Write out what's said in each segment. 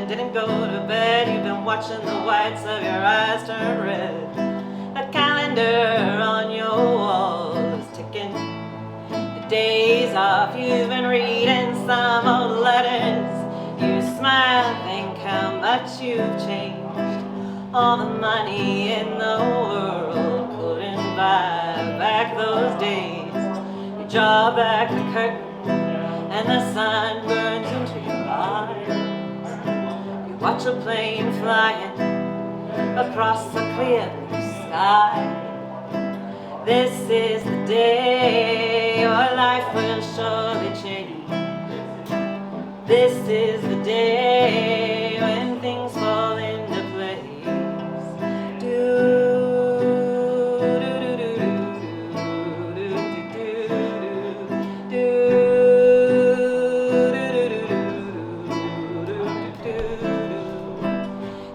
didn't go to bed. You've been watching the whites of your eyes turn red. A calendar on your wall is ticking. The days off, you've been reading some old letters. You smile, think how much you've changed. All the money in the world couldn't buy back those days. You draw back the curtain and the sun burns into your eyes. You watch a plane flying across the clear blue sky. This is the day your life will surely change. This is the day when things fall into place.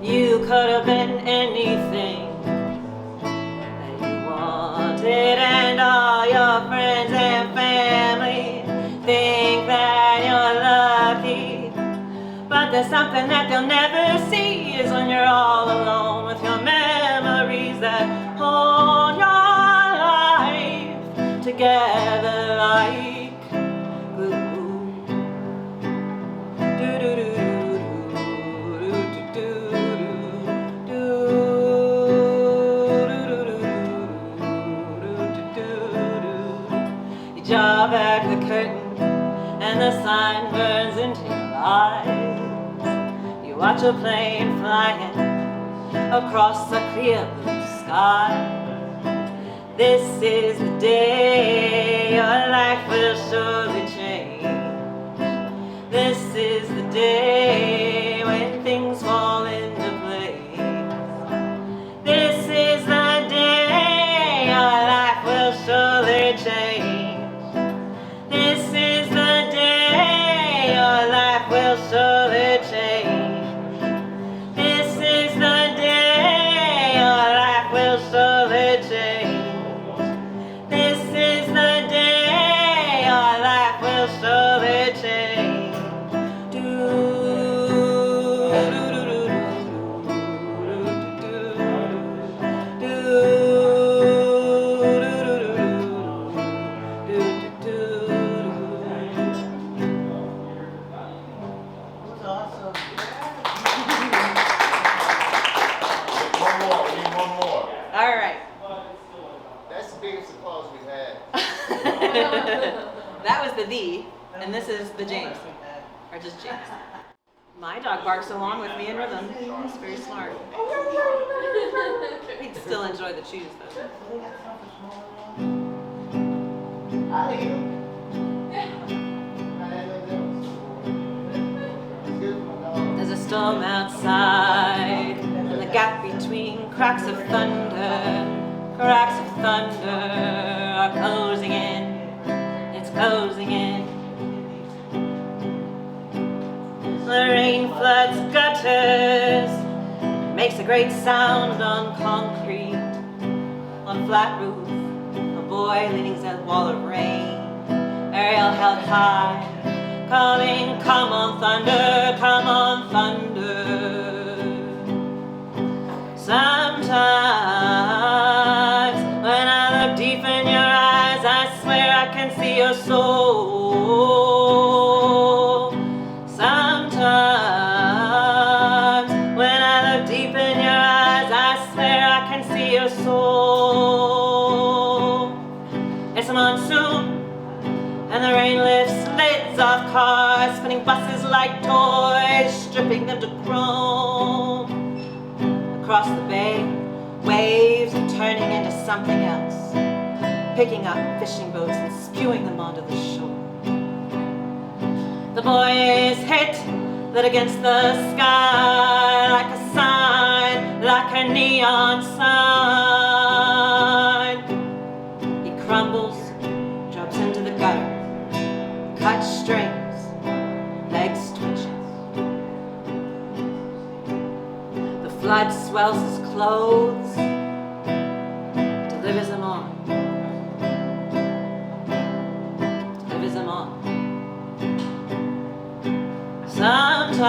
You could have been anything that you wanted, and all your friends and family think that you're lucky. But there's something that they'll never see, is when you're all alone with your memories that hold your life together like glue. You draw back the curtain and the sun burns into your eyes. You watch a plane flying across a clear blue sky. This is the day your life will surely change. This is the day when things fall into place. This is the day your life will surely change. This is the day your life will surely change. This is the day your life will surely change. This is the day your life will surely change. All right. That's the biggest applause we've had. That was the and this is the James, or just James. My dog barks along with me in rhythm. He's very smart. He'd still enjoy the chews though. There's a storm outside, and the gap between cracks of thunder are closing in. It's closing in. The rain floods gutters, makes a great sound on concrete. On flat roof, a boy leaning against a wall of rain. Ariel held high, calling, come on thunder, come on thunder. Sometimes when I look deep in your eyes, I swear I can see your soul. Sometimes when I look deep in your eyes, I swear I can see your soul. It's a monsoon, and the rain lifts lids off cars, spinning buses like toys, stripping them to chrome. Across the bay, waves are turning into something else, picking up fishing boats and spewing them onto the shore. The boy is hit, lit against the sky, like a sign, like a neon sign. He crumbles, drops into the gutter, cut strings, legs twitches. The flood swells his clothes, delivers them on. Delivers them on. Sometimes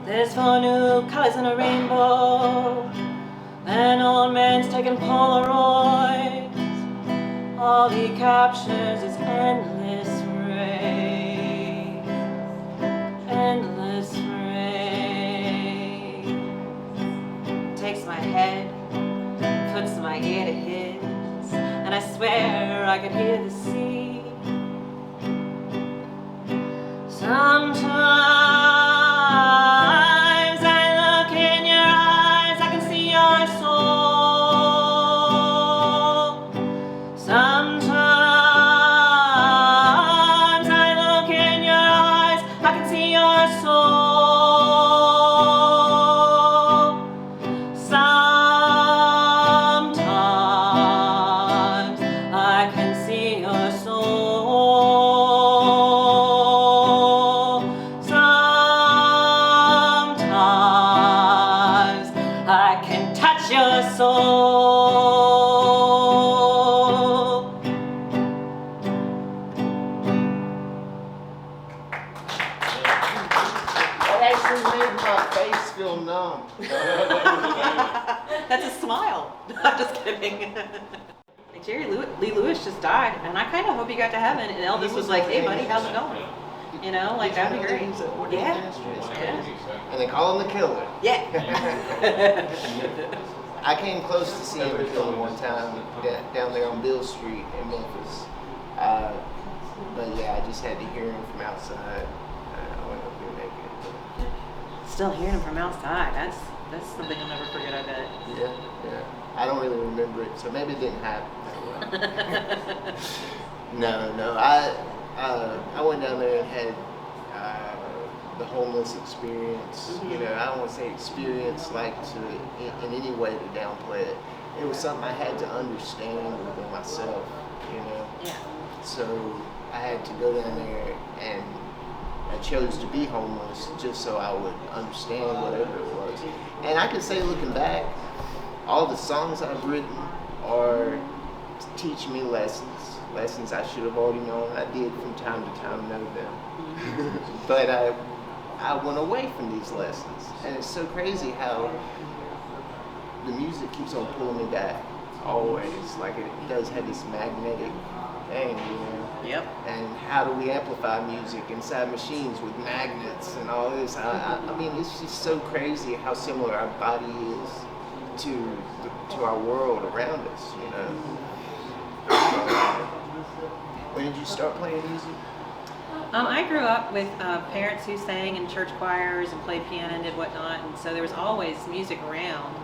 There's 4 new colors in a rainbow. An old man's taking Polaroids. All he captures is endless rain. Endless rain. Takes my head, puts my ear to his, and I swear I could hear the sea. Sometimes I look in your eyes, I can see your soul. Sometimes I look in your eyes, I can see your soul. Sometimes I can see your soul. Sometimes I can touch your soul. That actually made my face feel numb. That's a smile. I'm just kidding. Like Lee Lewis just died, and I kind of hope he got to heaven. And Elvis was like, "Hey, buddy, how's it going?" You know, like that'd be great. Yeah. And they call him the Killer. Yeah. I came close to seeing the Killer one time down there on Bill Street in Memphis. But yeah, I just had to hear him from outside. I went up there naked. Still hearing him from outside. That's something I'll never forget, I bet. Yeah. I don't really remember it, so maybe it didn't happen. No. I went down there and had the homeless experience. Mm-hmm. You know, I don't want to say experience like in any way to downplay it. It was something I had to understand within myself. You know. Yeah. So I had to go down there, and I chose to be homeless just so I would understand whatever it was. And I can say, looking back, all the songs I've written are to teach me lessons I should have already known. I did from time to time know them. But I went away from these lessons. And it's so crazy how the music keeps on pulling me back, always. Like it does have this magnetic thing, you know? Yep. And how do we amplify music inside machines with magnets and all this? I mean, it's just so crazy how similar our body is to our world around us, you know? When did you start playing music? I grew up with parents who sang in church choirs and played piano and did whatnot, and so there was always music around.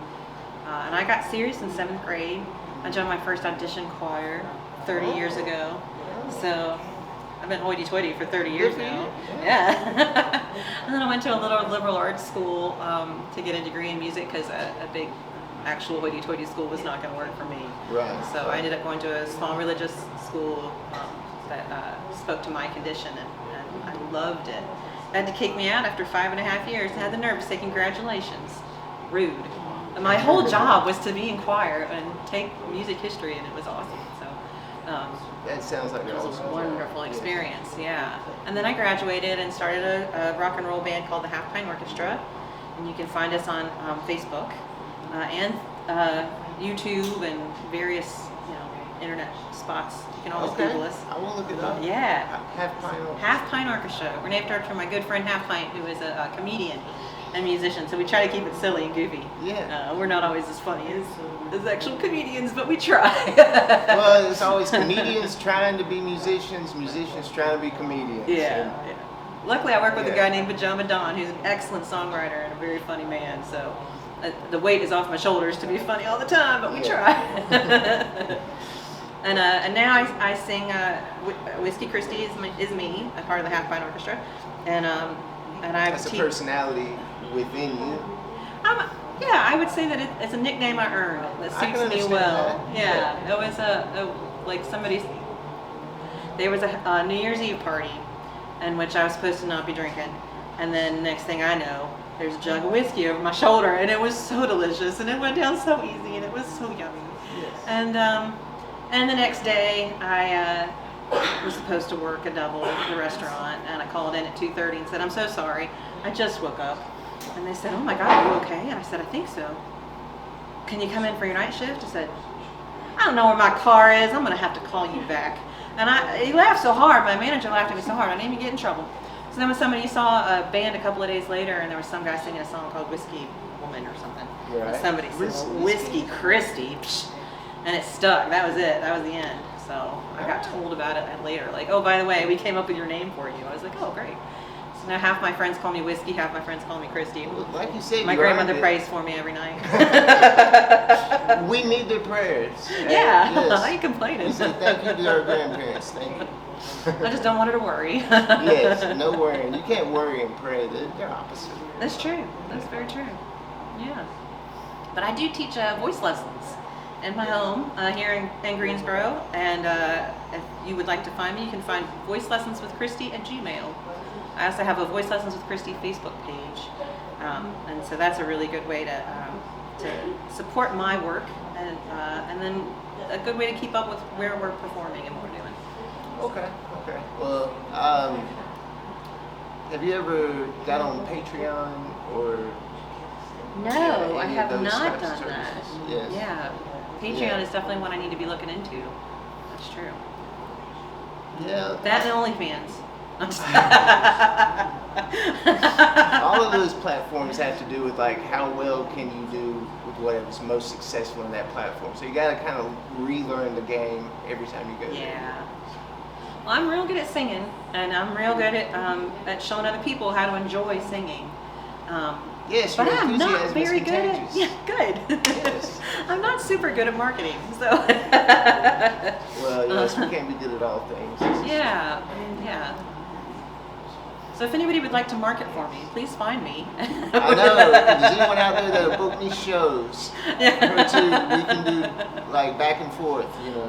And I got serious in 7th grade. I joined my first audition choir 30 years ago. So I've been hoity-toity for 30 years now. Yeah. And then I went to a little liberal arts school to get a degree in music because a big actual hoity-toity school was not going to work for me. Right. So I ended up going to a small religious school that spoke to my condition, and I loved it. They had to kick me out after 5.5 years. I had the nerve to say congratulations. Rude. And my whole job was to be in choir and take music history, and it was awesome. So That sounds like it was awesome a wonderful experience, yeah. And then I graduated and started a rock and roll band called the Pint Orchestra, and you can find us on Facebook and YouTube and various internet spots. You can always Google us. I will look it up. Yeah. Half Pint Orchestra. We're named after my good friend Half Pint, who is a comedian and musician. So we try to keep it silly and goofy. Yeah. We're not always as funny as actual comedians, but we try. Well, it's always comedians trying to be musicians, musicians trying to be comedians. Yeah. Luckily, I work with a guy named Pajama Don, who's an excellent songwriter and a very funny man. So the weight is off my shoulders to be funny all the time, but we try. And now I sing. Whisky Christy is me, a part of the Pint Orchestra, and I. That's a personality within you. Yeah, I would say that it's a nickname I earned that suits me well. That. Yeah, it was there was a New Year's Eve party in which I was supposed to not be drinking, and then next thing I know, there's a jug of whiskey over my shoulder, and it was so delicious, and it went down so easy, and it was so yummy. Yes. And the next day I was supposed to work a double at the restaurant, and I called in at 2:30 and said, "I'm so sorry, I just woke up. And they said, "Oh my God, are you okay?" And I said, "I think so. Can you come in for your night shift?" I said, "I don't know where my car is. I'm gonna have to call you back." And he laughed so hard. My manager laughed at me so hard. I didn't even get in trouble. So then when somebody saw a band a couple of days later, and there was some guy singing a song called Whiskey Woman or something. Right. And somebody said, well, Whisky Christy. Psh, and it stuck. That was it. That was the end. So I got told about it later. Like, "Oh, by the way, we came up with your name for you." I was like, "Oh, great." So now half my friends call me Whiskey, half my friends call me Christy. Well, like you said, My grandmother prays for me every night. We need their prayers. Yeah, Yes. I ain't complaining. We say thank you to our grandparents. Thank you. I just don't want her to worry. Yes, no worrying. You can't worry and pray. They're opposite. That's true. That's very true. Yeah. But I do teach voice lessons in my home here in Greensboro. And if you would like to find me, you can find Voice Lessons with Christy at Gmail. I also have a Voice Lessons with Christy Facebook page. And so that's a really good way to support my work. And then a good way to keep up with where we're performing and what we're doing. Okay. Well, have you ever got on Patreon or? No, I any of have those not types of done that. services? Yes. Yeah. Patreon Yeah. is definitely one I need to be looking into. That's true. Yeah. That and OnlyFans. I'm just- All of those platforms have to do with like how well can you do with whatever's most successful in that platform. So you got to kind of relearn the game every time you go there. Yeah. Well, I'm real good at singing, and I'm real good at showing other people how to enjoy singing. Yes, But your I'm not enthusiasm is very good at. contagious. Yeah, good. Yes. I'm not super good at marketing, so. Well, yes, we can't be good at all things. Yeah, yeah. So if anybody would like to market for me, please find me. I know. If there's anyone out there that'll book me shows, Yeah. her too, we can do like back and forth, you know.